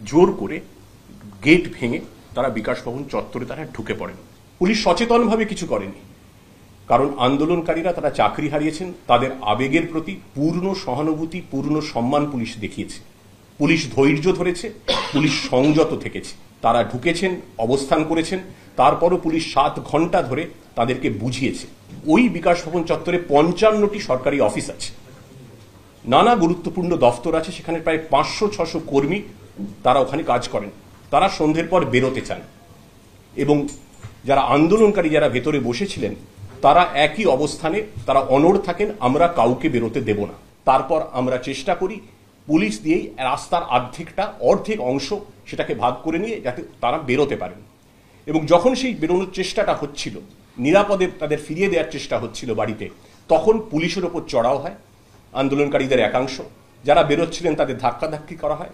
জোর করে গেট ভেঙে তারা বিকাশ ভবন চত্বরে তারা ঢুকে পড়েন। পুলিশ সচেতনভাবে কিছু করেনি, কারণ আন্দোলনকারীরা তারা চাকরি হারিয়েছেন, তাদের আবেগের প্রতি পূর্ণ সহানুভূতি, পূর্ণ সম্মান পুলিশ দেখিয়েছে। পুলিশ ধৈর্য ধরেছে, পুলিশ সংযত থেকেছে। তারা ঢুকেছেন, অবস্থান করেছেন, তারপরও পুলিশ 7 ঘন্টা ধরে তাদেরকে বুঝিয়েছে। ওই বিকাশ ভবন চত্বরে 55টি সরকারি অফিস আছে, নানা গুরুত্বপূর্ণ দফতর আছে, সেখানে প্রায় 500-600 কর্মী তারা ওখানে কাজ করেন। তারা সন্ধ্যের পর বেরোতে চান এবং যারা আন্দোলনকারী যারা ভেতরে বসেছিলেন তারা একই অবস্থানে তারা অনড় থাকেন, আমরা কাউকে বেরোতে দেব না। তারপর আমরা চেষ্টা করি পুলিশ দিয়েই রাস্তার অর্ধেক অংশ সেটাকে ভাগ করে নিয়ে যাতে তারা বেরোতে পারেন। এবং যখন সেই বেরোনোর চেষ্টাটা হচ্ছিল, নিরাপদে তাদের ফিরিয়ে দেওয়ার চেষ্টা হচ্ছিল বাড়িতে, তখন পুলিশের ওপর চড়াও হয় আন্দোলনকারীদের একাংশ। যারা বেরোচ্ছিলেন তাদের ধাক্কাধাক্কি করা হয়।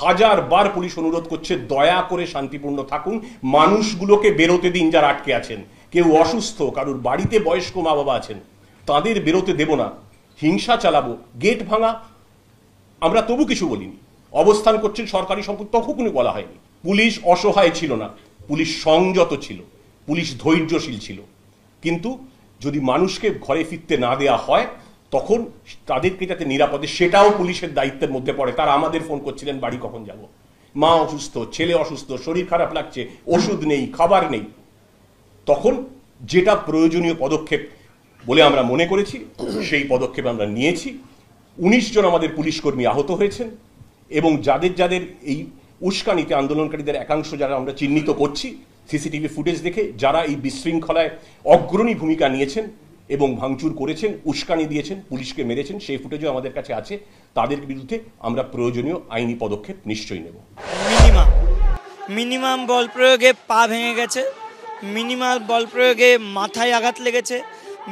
হাজারবার পুলিশ অনুরোধ করছে, দয়া করে শান্তিপূর্ণ থাকুন, মানুষগুলোকে বেরোতে দিন যারা আটকে আছেন। কেউ অসুস্থ, কারুর বাড়িতে বয়স্ক মা বাবা আছেন, তাদের বেরোতে দেব না, হিংসা চালাবো, গেট ভাঙা, আমরা তবু কিছু বলিনি। অবস্থান করছেন সরকারি সম্পদ, তখনই বলা হয়নি। পুলিশ অসহায় ছিল না, পুলিশ সংযত ছিল, পুলিশ ধৈর্যশীল ছিল। কিন্তু যদি মানুষকে ঘরে ফিরতে না দেয়া হয় তখন তাদেরকে যাতে নিরাপদে, সেটাও পুলিশের দায়িত্বের মধ্যে পড়ে। তারা আমাদের ফোন করছিলেন, বাড়ি কখন যাব, মা অসুস্থ, ছেলে অসুস্থ, শরীর খারাপ লাগছে, ওষুধ নেই, খাবার নেই। তখন যেটা প্রয়োজনীয় পদক্ষেপ বলে আমরা মনে করেছি সেই পদক্ষেপ আমরা নিয়েছি। 19 জন আমাদের পুলিশ কর্মী আহত হয়েছেন এবং যাদের এই উস্কানিতে আন্দোলনকারীদের একাংশ যারা আমরা চিহ্নিত করছি সিসিটিভি ফুটেজ দেখে, যারা এই বিশৃঙ্খলায় অগ্রণী ভূমিকা নিয়েছেন এবং ভাঙচুর করেছেন, উস্কানি দিয়েছেন, পুলিশকে মেরেছেন, সেই ফুটেজও আমাদের কাছে আছে। তাদের বিরুদ্ধে আমরা প্রয়োজনীয় আইনি পদক্ষেপ নিশ্চয়ই নেব। মিনিমাম বল প্রয়োগে পা ভেঙে গেছে, মিনিমাম বল প্রয়োগে মাথায় আঘাত লেগেছে,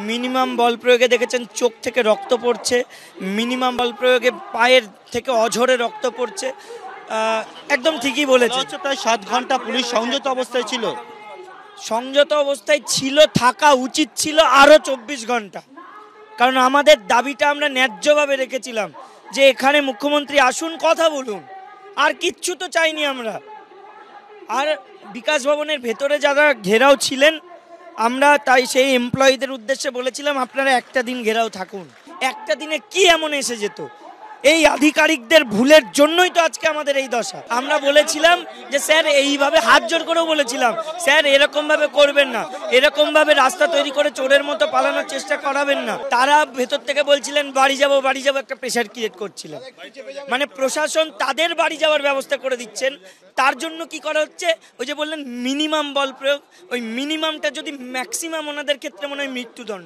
মিনিমাম বল প্রয়োগে দেখেছেন চোখ থেকে রক্ত পড়ছে, মিনিমাম বল প্রয়োগে পায়ের থেকে অঝরে রক্ত পড়ছে। একদম ঠিকই বলেছে। প্রায় 7 ঘন্টা পুলিশ সংযত অবস্থায় ছিল। সংযত অবস্থায় ছিল, থাকা উচিত ছিল আরও 24 ঘন্টা। কারণ আমাদের দাবিটা আমরা ন্যায্যভাবে রেখেছিলাম যে এখানে মুখ্যমন্ত্রী আসুন, কথা বলুন, আর কিচ্ছু তো চাইনি আমরা। আর বিকাশ ভবনের ভেতরে যারা ঘেরাও ছিলেন, আমরা তাই সেই এমপ্লয়ীদের উদ্দেশ্যে বলেছিলাম আপনারা একটা দিন ঘেরাও থাকুন। একটা দিনে কি এমন এসে যেত? এই আধিকারিকদের ভুলের জন্যই তো আজকে আমাদের এই দশা। আমরা বলেছিলাম যে স্যার এইভাবে, হাত জোর করেও বলেছিলাম, স্যার এরকমভাবে করবেন না, এরকমভাবে রাস্তা তৈরি করে চোরের মতো পালানোর চেষ্টা করাবেন না। তারা ভেতর থেকে বলছিলেন বাড়ি যাব, একটা প্রেশার ক্রিয়েট করছিলেন। মানে প্রশাসন তাদের বাড়ি যাওয়ার ব্যবস্থা করে দিচ্ছেন। তার জন্য কি করা হচ্ছে, ওই যে বললেন মিনিমাম বল প্রয়োগ, ওই মিনিমামটা যদি ম্যাক্সিমাম ওনাদের ক্ষেত্রে মনে হয় মৃত্যুদণ্ড।